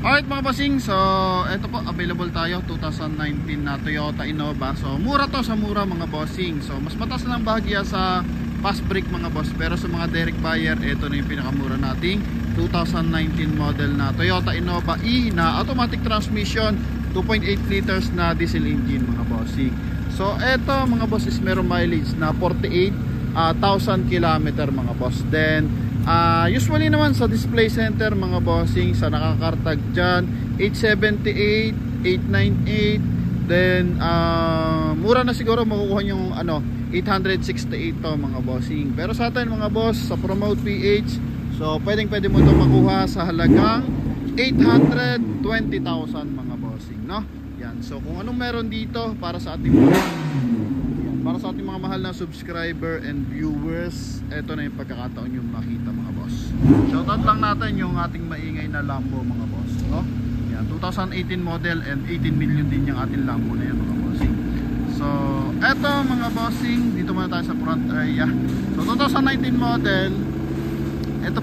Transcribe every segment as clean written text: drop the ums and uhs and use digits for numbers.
Alright mga bossing, so ito po, available tayo 2019 na Toyota Innova. So mura to, sa mura mga bossing. So mas mataas lang bahagya sa fast brake mga boss, pero sa mga direct buyer, ito na yung pinakamura nating 2019 model na Toyota Innova E na automatic transmission, 2.8 liters na diesel engine mga bossing. So ito mga boss is meron mileage na 48,000 km mga boss. Then usually naman sa display center mga bossing, sa nakakartag dyan 878, 898. Then mura na siguro makukuha yung 868 to mga bossing. Pero sa atin mga boss, sa Promote PH, so pwede mo ito makuha sa halagang 820,000 mga bossing, no? Yan. So kung anong meron dito para sa ating mga mahal na subscriber and viewers, eto na yung pagkakataon yung makita mga boss. Shoutout lang natin yung ating maingay na Lambo mga boss, no? Yan, 2018 model and 18 million din yung ating Lambo na yan mga bossing. So eto mga bossing, dito muna tayo sa front area. So 2019 model, ito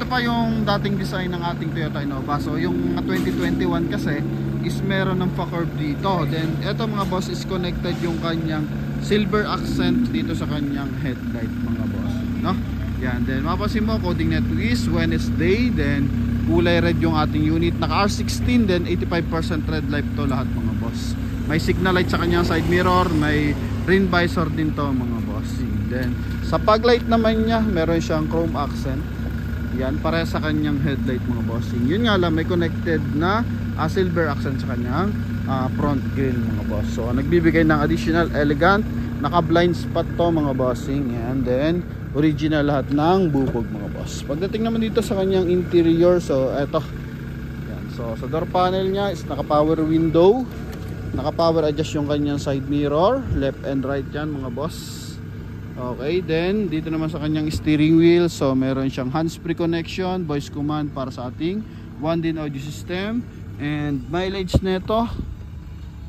pa yung dating design ng ating Toyota Innova. So yung 2021 kasi is meron ng fa-curve dito. Then ito mga boss is connected yung kanyang silver accent dito sa kanyang headlight mga boss, no? Yan, then mapapansin mo coding net is Wednesday. Then kulay red yung ating unit, naka R16. Then 85% red light to lahat mga boss. May signal light sa kanyang side mirror, may rain visor din to mga boss. Then sa fog light naman niya, meron siyang chrome accent. Yan, para sa kanyang headlight mga bossing. Yun nga lang, may connected na silver accent sa kanyang front grille mga boss. So nagbibigay ng additional elegant, naka blind spot to mga bossing. And then original lahat ng bubog mga boss. Pagdating naman dito sa kanyang interior, so eto yan. So sa door panel niya is naka power window, naka power adjust yung kanyang side mirror, left and right yan mga boss. Okay, then dito naman sa kanyang steering wheel, so meron siyang hands-free connection, voice command para sa ating 1DIN audio system. And mileage nito,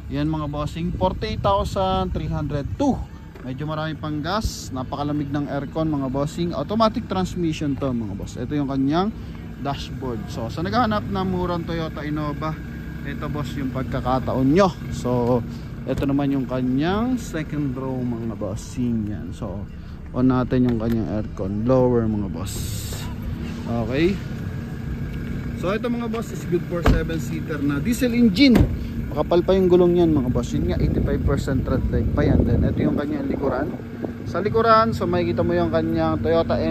yan mga bossing, 48,302. Medyo marami pang gas, napakalamig ng aircon mga bossing. Automatic transmission to mga boss. Ito yung kanyang dashboard. So sa naghahanap ng murang Toyota Innova, ito boss yung pagkakataon nyo. So ito naman yung kanyang second row mga bossing. Yan. So on natin yung kanyang aircon, lower mga boss. Okay, so ito mga boss is good for 7-seater na diesel engine. Makapal pa yung gulong yan mga boss. Yun nga, 85% red light pa yan. Then ito yung kanyang likuran. Sa likuran, so makikita mo yung kanyang Toyota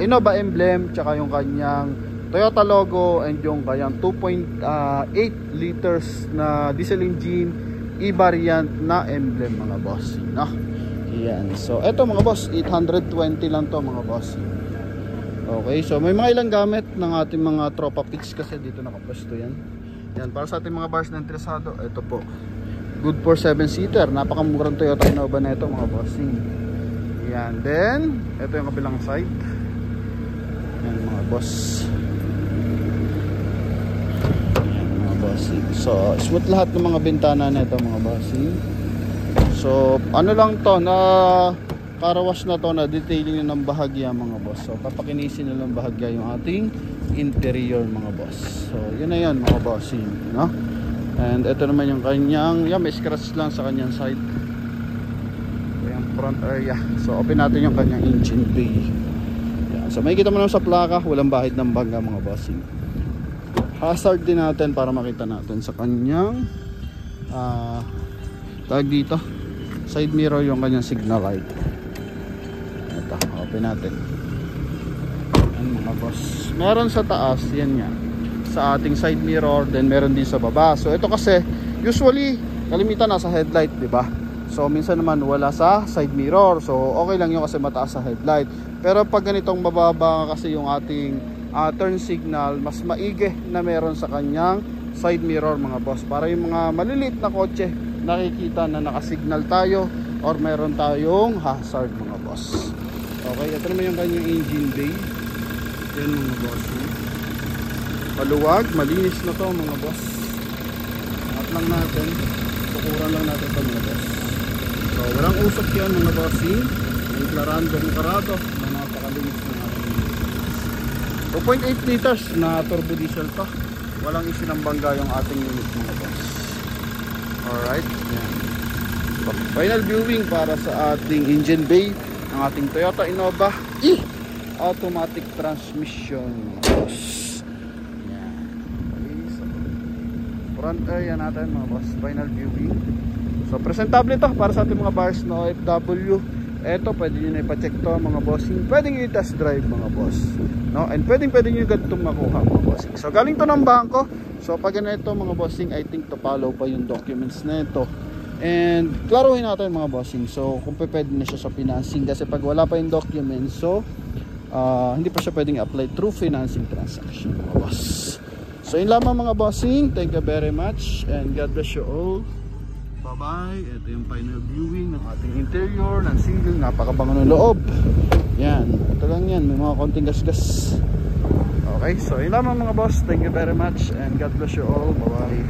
Innova emblem, tsaka yung kanyang Toyota logo, and yung kanyang 2.8 liters na diesel engine E-variant na emblem mga boss, no? Yan. So ito mga boss, 820 lang to mga boss. Okay, so may mga ilang gamit ng ating mga tropa pits kasi dito nakapwesto yan. Yan, para sa ating mga bars na interesado, ito po. Good for 7-seater. Napakamurang Toyota Innova na ito mga bossing. Yan, then ito yung kabilang side. Yan mga boss. Yan mga bossing. So smooth lahat ng mga bintana na ito mga bossing. So ano lang to, na karawas na to, na detailing na ng bahagya mga boss. So papakinisin na lang bahagya yung ating interior mga boss. So yun na yan mga bossing, no? And ito naman yung kanyang, may scratch lang sa kanyang side. Yung front area. So open natin yung kanyang engine bay. Yan. So makikita mo naman sa plaka, walang bahid ng bangga mga bossing. Hazard din natin para makita natin sa kanyang tag dito, side mirror yung kanyang signal light. Ito, open natin. Yan mga boss. Meron sa taas, yan nga, sa ating side mirror, then meron din sa baba. So ito kasi usually kalimitan nasa headlight, di ba? So minsan naman wala sa side mirror. So okay lang yun kasi mataas sa headlight. Pero pag ganitong mababa kasi yung ating turn signal, mas maigi na meron sa kanyang side mirror mga boss, para yung mga maliliit na kotse nakikita na nakasignal tayo or meron tayong hazard mga boss. Okay, ito naman yung kanyang engine bay. Yan mga boss, maluwag, malinis na to mga boss. Angat lang natin, tukuran lang natin ito mga boss. So walang usok yan mga bossing. Yung klarando ng karado na napakalinis na natin. 2.8 liters na turbo diesel to. Walang isinambangga yung ating unit mga boss. Alright, yan. So, final viewing para sa ating engine bay ng ating Toyota Innova E automatic transmission mga boss. Yan. Okay, so front area natin mga boss, final viewing. So presentable ito para sa ating mga buyers na OFW. Eto, pwede nyo na ipacheck to mga bossing. Pwede nyo i-test drive mga boss, no? And pwede nyo ganitong makuha mga bossing. So galing to ng bangko. So pag ganito mga bossing, I think to follow pa yung documents na ito. And klaruhin natin mga bossing. So kung pwede na siya sa financing, kasi pag wala pa yung documents, so hindi pa siya pwedeng apply through financing transaction mga boss. So yun lamang mga bossing. Thank you very much and God bless you all. Bye-bye. Ito yung final viewing ng ating interior ng single. Napakabango ng loob. Yan. Ito lang yan. May mga konting gasgas. Okay. So yun lamang mga boss. Thank you very much and God bless you all. Bye-bye.